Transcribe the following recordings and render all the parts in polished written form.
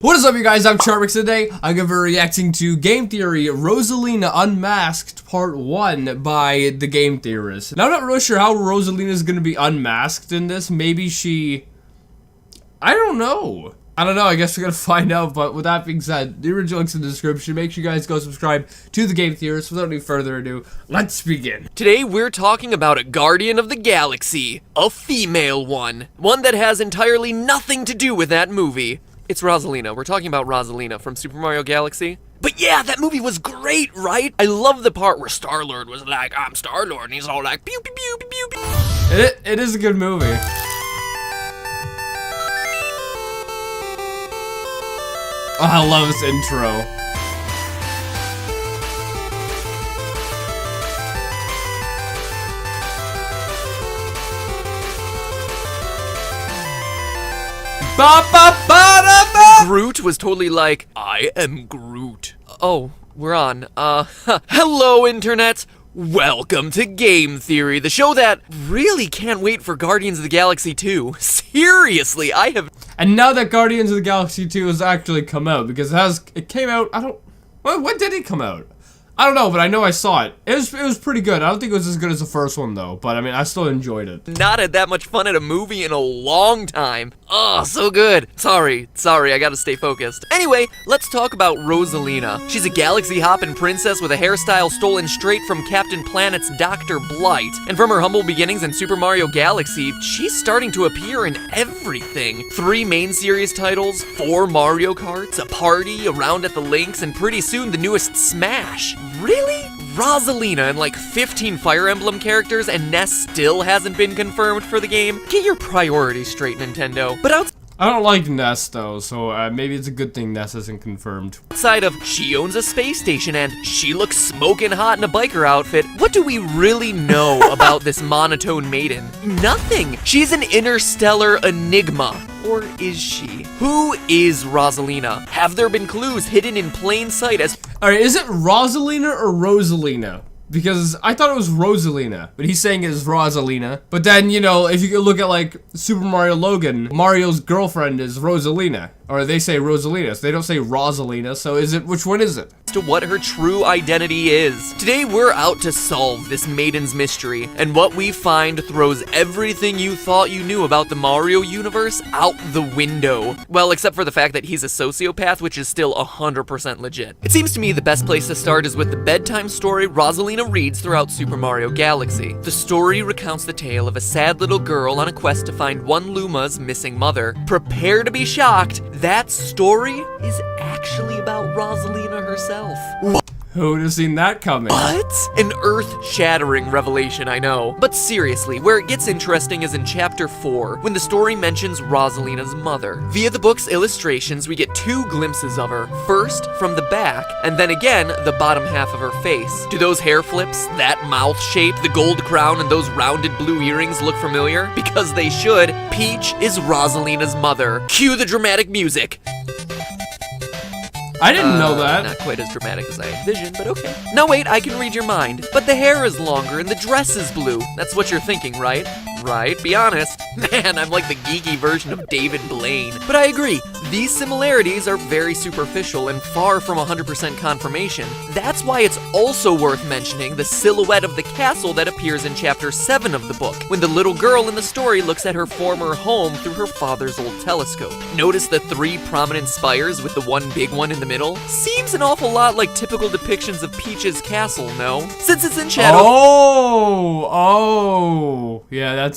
What is up, you guys? I'm charmx. Today I'm going to be reacting to Game Theory Rosalina Unmasked Part 1 by the Game Theorist. Now, I'm not really sure how Rosalina is going to be unmasked in this. Maybe she... I don't know. I guess we're going to find out. But with that being said, the original link's in the description. Make sure you guys go subscribe to the Game Theorist. Without any further ado, let's begin. Today we're talking about a Guardian of the Galaxy. A female one. One that has entirely nothing to do with that movie. It's Rosalina. We're talking about Rosalina from Super Mario Galaxy. But yeah, that movie was great, right? I love the part where Star-Lord was like, I'm Star-Lord, and he's all like, pew, pew, pew, pew, pew, pew. It is a good movie. Oh, I love this intro. Groot was totally like, I am Groot. Oh, we're on. Hello, internet. Welcome to Game Theory, the show that really can't wait for Guardians of the Galaxy 2. Seriously, I have... And now that Guardians of the Galaxy 2 has actually come out, because it came out, when did it come out? I don't know, but I know I saw it. It was pretty good. I don't think it was as good as the first one, though. But, I mean, I still enjoyed it. Not had that much fun at a movie in a long time. Oh, so good. Sorry, I gotta stay focused. Anyway, let's talk about Rosalina. She's a galaxy-hopping princess with a hairstyle stolen straight from Captain Planet's Dr. Blight. And from her humble beginnings in Super Mario Galaxy, she's starting to appear in everything. 3 main series titles, 4 Mario Karts, a party, a round at the links, and pretty soon the newest Smash. Really? Rosalina and like 15 Fire Emblem characters, and Ness still hasn't been confirmed for the game? Get your priorities straight, Nintendo. But I don't like Ness, though, so maybe it's a good thing Ness isn't confirmed. outside of she owns a space station and she looks smoking hot in a biker outfit, what do we really know about this monotone maiden? Nothing. She's an interstellar enigma. Or is she? Who is Rosalina? Have there been clues hidden in plain sight as... Alright, is it Rosalina or Rosalina? Because I thought it was Rosalina, but he's saying it is Rosalina. But then, you know, if you could look at, like, Super Mario Logan, Mario's girlfriend is Rosalina. Or they say Rosalina, so they don't say Rosalina, so which one is it? To what her true identity is. Today we're out to solve this maiden's mystery, and what we find throws everything you thought you knew about the Mario universe out the window. Well, except for the fact that he's a sociopath, which is still 100% legit. It seems to me the best place to start is with the bedtime story Rosalina reads throughout Super Mario Galaxy. The story recounts the tale of a sad little girl on a quest to find one Luma's missing mother. Prepare to be shocked. That story is actually about Rosalina herself. Who would have seen that coming? What? An earth-shattering revelation, I know. But seriously, where it gets interesting is in Chapter 4, when the story mentions Rosalina's mother. Via the book's illustrations, we get 2 glimpses of her. First, from the back, and then again, the bottom half of her face. Do those hair flips, that mouth shape, the gold crown, and those rounded blue earrings look familiar? Because they should. Peach is Rosalina's mother. Cue the dramatic music. I didn't know that. Not quite as dramatic as I envisioned, but okay. No, wait, I can read your mind. But the hair is longer and the dress is blue. That's what you're thinking, right? Right? Be honest. Man, I'm like the geeky version of David Blaine. But I agree, these similarities are very superficial and far from 100% confirmation. That's why it's also worth mentioning the silhouette of the castle that appears in Chapter 7 of the book, when the little girl in the story looks at her former home through her father's old telescope. Notice the 3 prominent spires with the one big one in the middle? Seems an awful lot like typical depictions of Peach's castle, no? Since it's in shadow... Oh, yeah,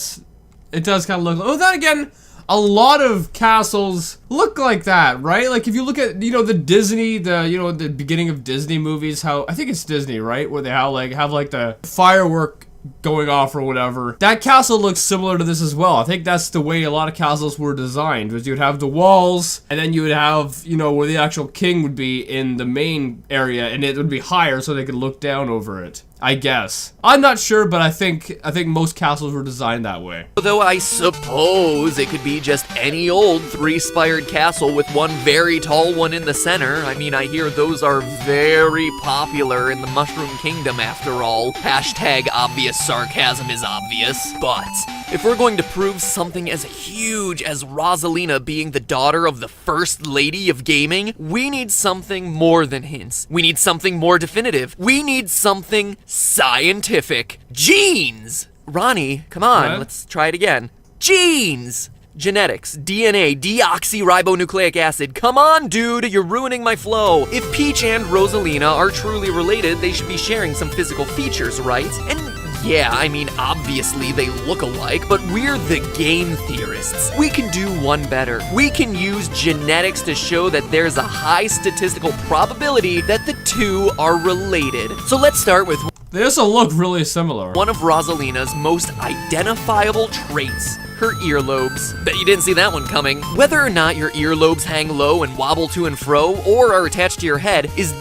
it does kind of look... Oh, then again, a lot of castles look like that, right? Like, if you look at, you know, the beginning of Disney movies, how... I think it's Disney, right? Where they have the firework going off or whatever. That castle looks similar to this as well. I think that's the way a lot of castles were designed, was you would have the walls, and then you would have, you know, where the actual king would be in the main area, and it would be higher so they could look down over it. I guess. I'm not sure, but I think most castles were designed that way. Though I suppose it could be just any old 3-spired castle with one very tall one in the center. I mean, I hear those are very popular in the Mushroom Kingdom after all. Hashtag obvious sarcasm is obvious. But If we're going to prove something as huge as Rosalina being the daughter of the first lady of gaming, we need something more than hints. We need something more definitive. We need something scientific. Genes! Ronnie, come on, What? let's try it again. Genes! Genetics, DNA, deoxyribonucleic acid. Come on, dude, you're ruining my flow. If Peach and Rosalina are truly related, they should be sharing some physical features, right? And yeah, I mean, obviously they look alike, but we're the game theorists. We can do one better. We can use genetics to show that there's a high statistical probability that the two are related. So let's start with They also look really similar. one of Rosalina's most identifiable traits. Her earlobes. Bet you didn't see that one coming. Whether or not your earlobes hang low and wobble to and fro, or are attached to your head, is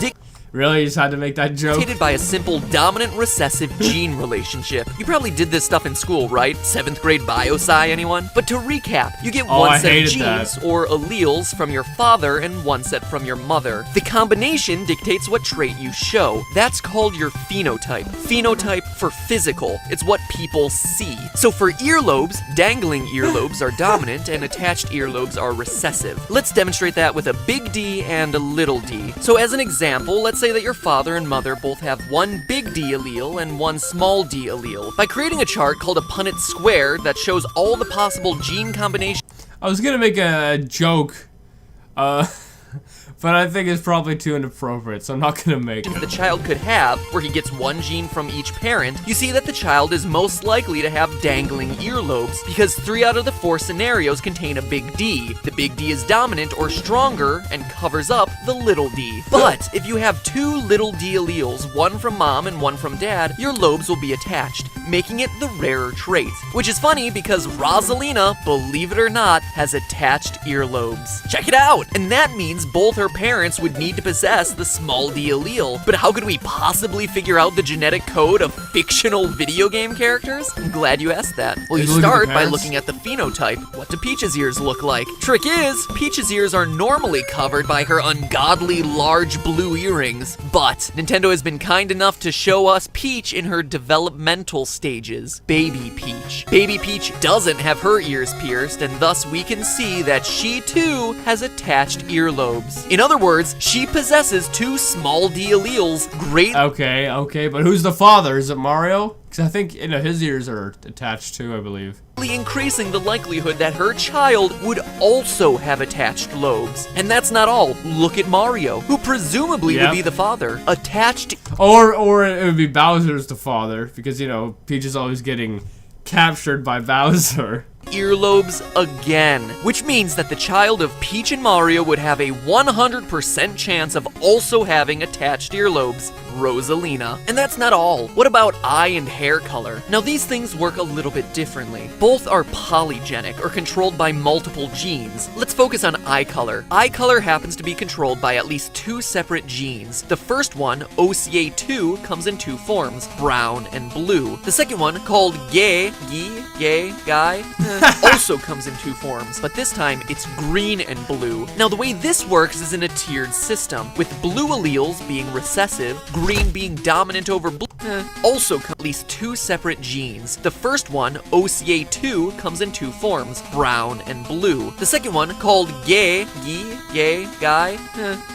Really, you just had to make that joke? dictated by a simple dominant-recessive gene relationship. You probably did this stuff in school, right? 7th grade bio-sci, anyone? But to recap, you get one I set of hated genes, that. or alleles, from your father and one set from your mother. The combination dictates what trait you show. That's called your phenotype. Phenotype for physical. It's what people see. So for earlobes, dangling earlobes are dominant and attached earlobes are recessive. Let's demonstrate that with a big D and a little d. So as an example, let's say that your father and mother both have one big D allele and one small d allele. By creating a chart called a Punnett square that shows all the possible gene combinations I was gonna make a joke, but I think it's probably too inappropriate, so I'm not gonna make it. the child could have, where he gets one gene from each parent, you see that the child is most likely to have dangling earlobes, because 3 out of the 4 scenarios contain a big D. The big D is dominant or stronger and covers up the little d. But if you have 2 little d alleles, one from mom and one from dad, your lobes will be attached, making it the rarer trait. Which is funny because Rosalina, believe it or not, has attached earlobes. Check it out! And that means both her parents would need to possess the small d allele. But how could we possibly figure out the genetic code of fictional video game characters? I'm glad you asked that. Well, you Did you look at the start by parents? looking at the phenotype. What do Peach's ears look like? Trick is, Peach's ears are normally covered by her ungodly large blue earrings. But Nintendo has been kind enough to show us Peach in her developmental stages. Baby Peach. Baby Peach doesn't have her ears pierced, and thus we can see that she too has attached earlobes. In other words, she possesses 2 small d alleles, Okay, but who's the father? Is it Mario? Because I think, his ears are attached too, I believe. greatly increasing the likelihood that her child would also have attached lobes. And that's not all. Look at Mario, who presumably would Yep. be the father. Attached Or it would be Bowser's the father, because, Peach is always getting captured by Bowser. earlobes again, which means that the child of Peach and Mario would have a 100% chance of also having attached earlobes, Rosalina. And that's not all. What about eye and hair color? Now these things work a little bit differently. Both are polygenic, or controlled by multiple genes. Let's focus on eye color. Eye color happens to be controlled by at least 2 separate genes. The first one, OCA2, comes in 2 forms, brown and blue. The second one, called gay, also comes in 2 forms, but this time it's green and blue. Now the way this works is in a tiered system, with blue alleles being recessive, green being dominant over blue. Also at least 2 separate genes. The first one, OCA2, comes in 2 forms, brown and blue. The second one, called gay,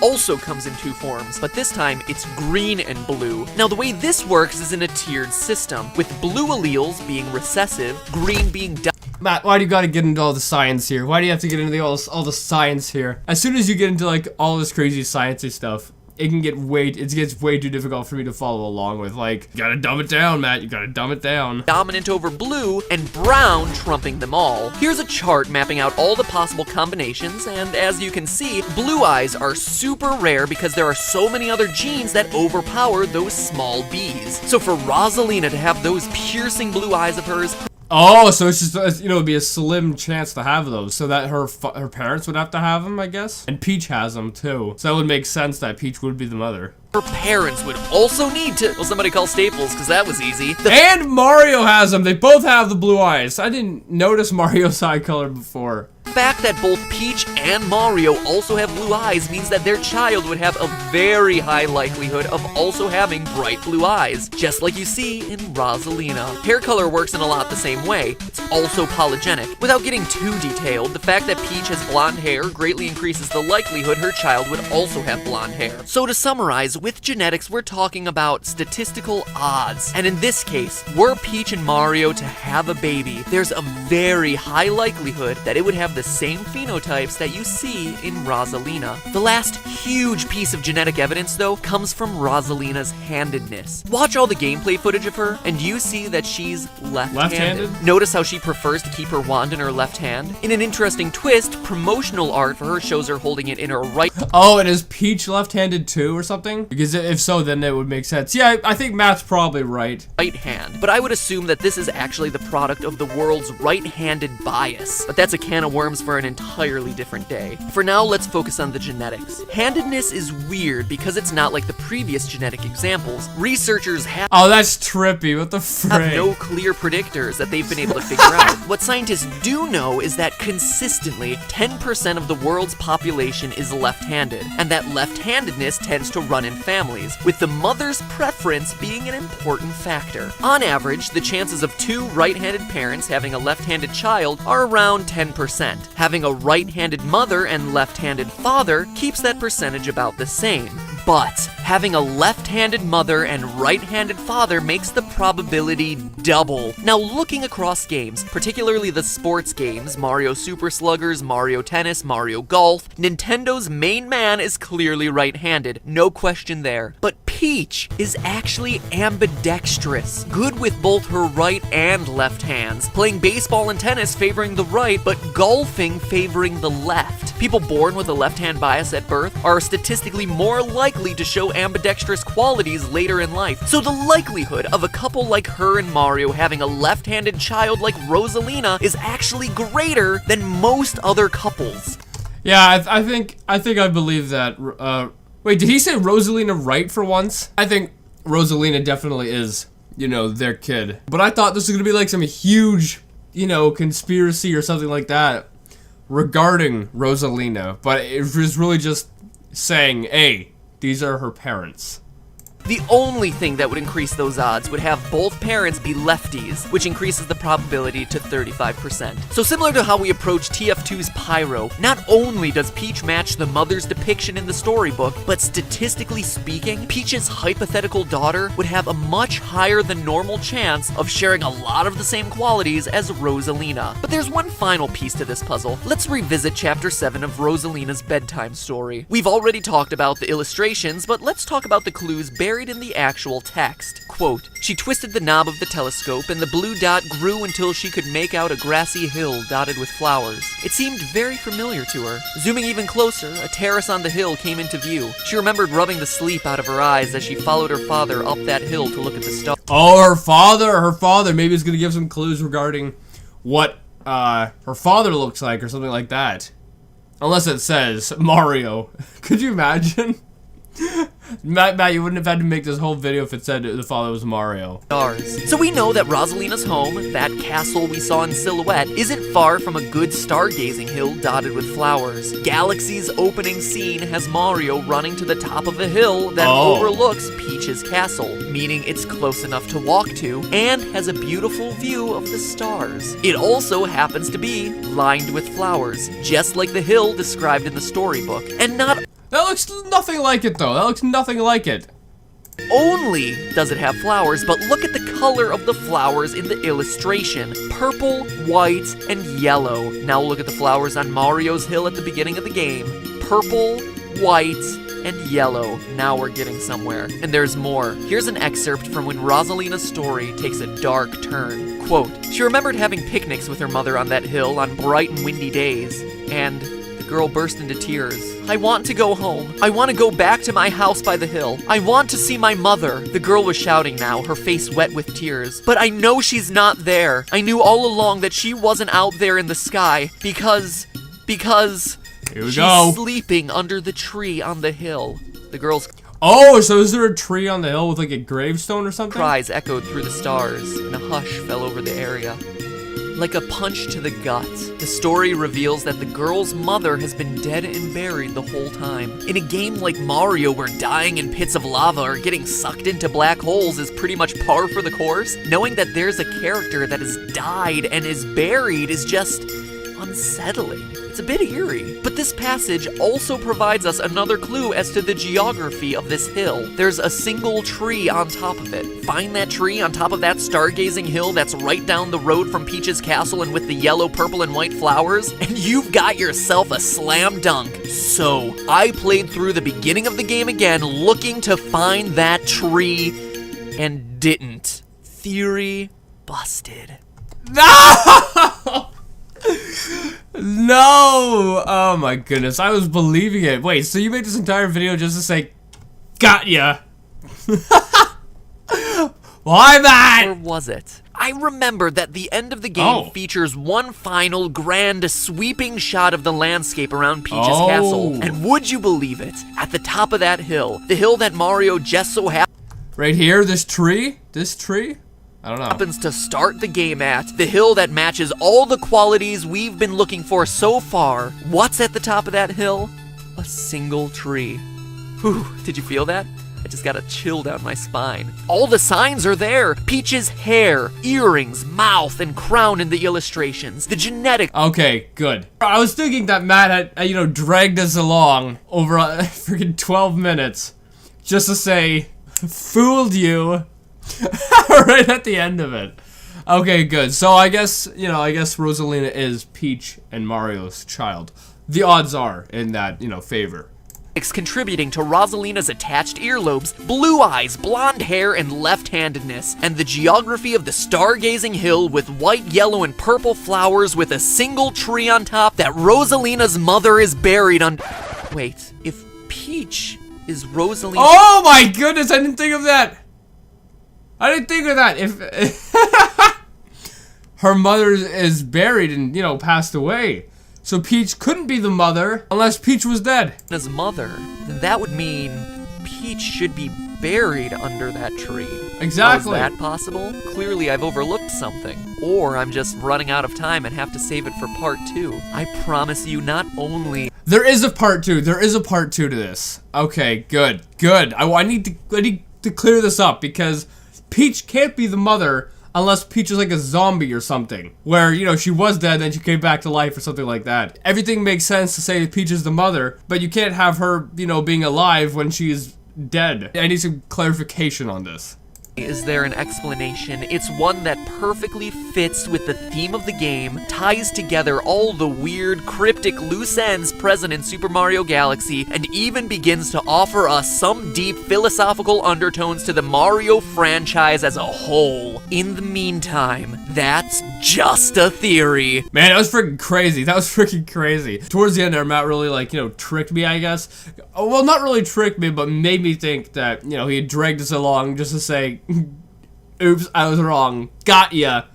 also comes in 2 forms, but this time it's green and blue. Now the way this works is in a tiered system, with blue alleles being recessive, green being Matt, why do you gotta get into all the science here? Why do you have to get into all the science here? As soon as you get into all this crazy sciencey stuff, it gets way too difficult for me to follow along with. You gotta dumb it down, Matt. You gotta dumb it down. dominant over blue, and brown trumping them all. Here's a chart mapping out all the possible combinations, and as you can see, blue eyes are super rare because there are so many other genes that overpower those small bees. So for Rosalina to have those piercing blue eyes of hers, Oh, so it's just, it'd be a slim chance to have those, so that her parents would have to have them, I guess? And Peach has them, too. So that would make sense that Peach would be the mother. her parents would also need to, well, somebody call Staples, because that was easy. And Mario has them! They both have the blue eyes. I didn't notice Mario's eye color before. fact that both Peach and Mario also have blue eyes means that their child would have a very high likelihood of also having bright blue eyes, just like you see in Rosalina. Hair color works in a lot the same way. It's also polygenic. Without getting too detailed, the fact that Peach has blonde hair greatly increases the likelihood her child would also have blonde hair. So to summarize, with genetics, we're talking about statistical odds. And in this case, were Peach and Mario to have a baby, there's a very high likelihood that it would have the same phenotypes that you see in Rosalina. The last huge piece of genetic evidence, though, comes from Rosalina's handedness. Watch all the gameplay footage of her, and you see that she's left-handed. Notice how she prefers to keep her wand in her left hand? In an interesting twist, promotional art for her shows her holding it in her right. Oh, and is Peach left-handed too or something? Because if so, then it would make sense. Yeah, I think Matt's probably right. Right hand. But I would assume that this is actually the product of the world's right-handed bias. But that's a can of worms for an entirely different day. For now, let's focus on the genetics. Handedness is weird because it's not like the previous genetic examples. Researchers have Oh, that's trippy. What the frick? no clear predictors that they've been able to figure out. What scientists do know is that consistently, 10% of the world's population is left-handed, and that left-handedness tends to run in families, with the mother's preference being an important factor. On average, the chances of two right-handed parents having a left-handed child are around 10%. Having a right-handed mother and left-handed father keeps that percentage about the same. But having a left-handed mother and right-handed father makes the probability double. Now, looking across games, particularly the sports games, Mario Super Sluggers, Mario Tennis, Mario Golf, Nintendo's main man is clearly right-handed, no question there. But Peach is actually ambidextrous, good with both her right and left hands, playing baseball and tennis favoring the right, but golfing favoring the left. People born with a left-hand bias at birth are statistically more likely to show ambidextrous qualities later in life. So the likelihood of a couple like her and Mario having a left-handed child like Rosalina is actually greater than most other couples. Yeah, I think I believe that. Wait, did he say Rosalina right for once? I think Rosalina definitely is, you know, their kid. But I thought this was gonna be like some huge, you know, conspiracy or something like that regarding Rosalina. But it was really just saying, hey, these are her parents. The only thing that would increase those odds would have both parents be lefties, which increases the probability to 35%. So similar to how we approach TF2's Pyro, not only does Peach match the mother's depiction in the storybook, but statistically speaking, Peach's hypothetical daughter would have a much higher than normal chance of sharing a lot of the same qualities as Rosalina. But there's one final piece to this puzzle. Let's revisit Chapter 7 of Rosalina's bedtime story. We've already talked about the illustrations, but let's talk about the clues buried in the actual text. Quote, she twisted the knob of the telescope and the blue dot grew until she could make out a grassy hill dotted with flowers. It seemed very familiar to her. Zooming even closer, a terrace on the hill came into view. She remembered rubbing the sleep out of her eyes as she followed her father up that hill to look at the stars. Oh, her father. Maybe it's gonna give some clues regarding what her father looks like or something like that. Unless it says Mario. Could you imagine? Matt, you wouldn't have had to make this whole video if it said the father was Mario. So we know that Rosalina's home, that castle we saw in silhouette, isn't far from a good stargazing hill dotted with flowers. Galaxy's opening scene has Mario running to the top of a hill that overlooks Peach's castle, meaning it's close enough to walk to, and has a beautiful view of the stars. It also happens to be lined with flowers, just like the hill described in the storybook. And not that looks nothing like it, though. That looks nothing like it. only does it have flowers, but look at the color of the flowers in the illustration. Purple, white, and yellow. Now look at the flowers on Mario's hill at the beginning of the game. Purple, white, and yellow. Now we're getting somewhere. And there's more. Here's an excerpt from when Rosalina's story takes a dark turn. Quote, she remembered having picnics with her mother on that hill on bright and windy days, and the girl burst into tears. I want to go home. I want to go back to my house by the hill. I want to see my mother. The girl was shouting now, her face wet with tears. But I know she's not there. I knew all along that she wasn't out there in the sky because Here we she's go. sleeping under the tree on the hill. The girl's Oh, so is there a tree on the hill with like a gravestone or something? cries echoed through the stars, and a hush fell over the area. Like a punch to the gut, the story reveals that the girl's mother has been dead and buried the whole time. In a game like Mario where dying in pits of lava or getting sucked into black holes is pretty much par for the course, knowing that there's a character that has died and is buried is just unsettling. It's a bit eerie. But this passage also provides us another clue as to the geography of this hill. There's a single tree on top of it. Find that tree on top of that stargazing hill that's right down the road from Peach's castle and with the yellow, purple, and white flowers, and you've got yourself a slam dunk. So, I played through the beginning of the game again looking to find that tree and didn't. Theory busted. No! No! Oh my goodness, I was believing it. Wait, so you made this entire video just to say, got ya? Why, Matt? Or was it? I remember that the end of the game features one final grand sweeping shot of the landscape around Peach's castle. And would you believe it? At the top of that hill, the hill that Mario just so right here, this tree? This tree? I don't know. Happens to start the game at, the hill that matches all the qualities we've been looking for so far. What's at the top of that hill? A single tree. Whew, did you feel that? I just got a chill down my spine. All the signs are there. Peach's hair, earrings, mouth, and crown in the illustrations. The genetic... Okay, good. I was thinking that Matt had, dragged us along over freaking 12 minutes just to say, fooled you. Right at the end of it. Okay, good. So I guess Rosalina is Peach and Mario's child. The odds are in that, favor. Contributing to Rosalina's attached earlobes, blue eyes, blonde hair, and left-handedness, and the geography of the stargazing hill with white, yellow, and purple flowers with a single tree on top that Rosalina's mother is buried on. Wait, if Peach is Rosalina... Oh my goodness, I didn't think of that! I didn't think of that. If her mother is buried and, passed away. So Peach couldn't be the mother unless Peach was dead. As mother, then that would mean Peach should be buried under that tree. Exactly. How is that possible? Clearly I've overlooked something. Or I'm just running out of time and have to save it for part 2. I promise you not only... There is a part 2. There is a part 2 to this. Okay, good. Good. I need to clear this up because Peach can't be the mother unless Peach is like a zombie or something. Where, she was dead and then she came back to life or something like that. Everything makes sense to say Peach is the mother, but you can't have her, being alive when she's dead. I need some clarification on this. Is there an explanation? It's one that perfectly fits with the theme of the game, ties together all the weird, cryptic loose ends present in Super Mario Galaxy, and even begins to offer us some deep philosophical undertones to the Mario franchise as a whole. In the meantime, that's just a theory. Man, that was freaking crazy. That was freaking crazy. Towards the end there, Matt really, tricked me, I guess. Well, not really tricked me, but made me think that, he had dragged us along just to say, oops, I was wrong. Got ya.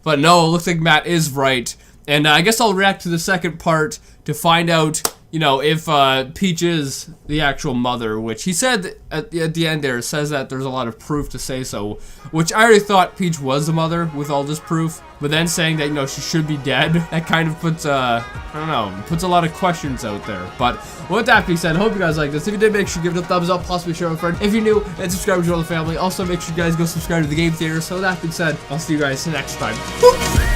But no, it looks like Matt is right. And I guess I'll react to the second part to find out, if Peach is the actual mother, which he said at the end there, says that there's a lot of proof to say so, which I already thought Peach was the mother with all this proof, but then saying that, she should be dead, that kind of puts, I don't know, puts a lot of questions out there. But with that being said, I hope you guys liked this. If you did, make sure you give it a thumbs up, possibly share with a friend if you're new, and subscribe to join the family. Also, make sure you guys go subscribe to the Game Theater. So with that being said, I'll see you guys next time. Woo!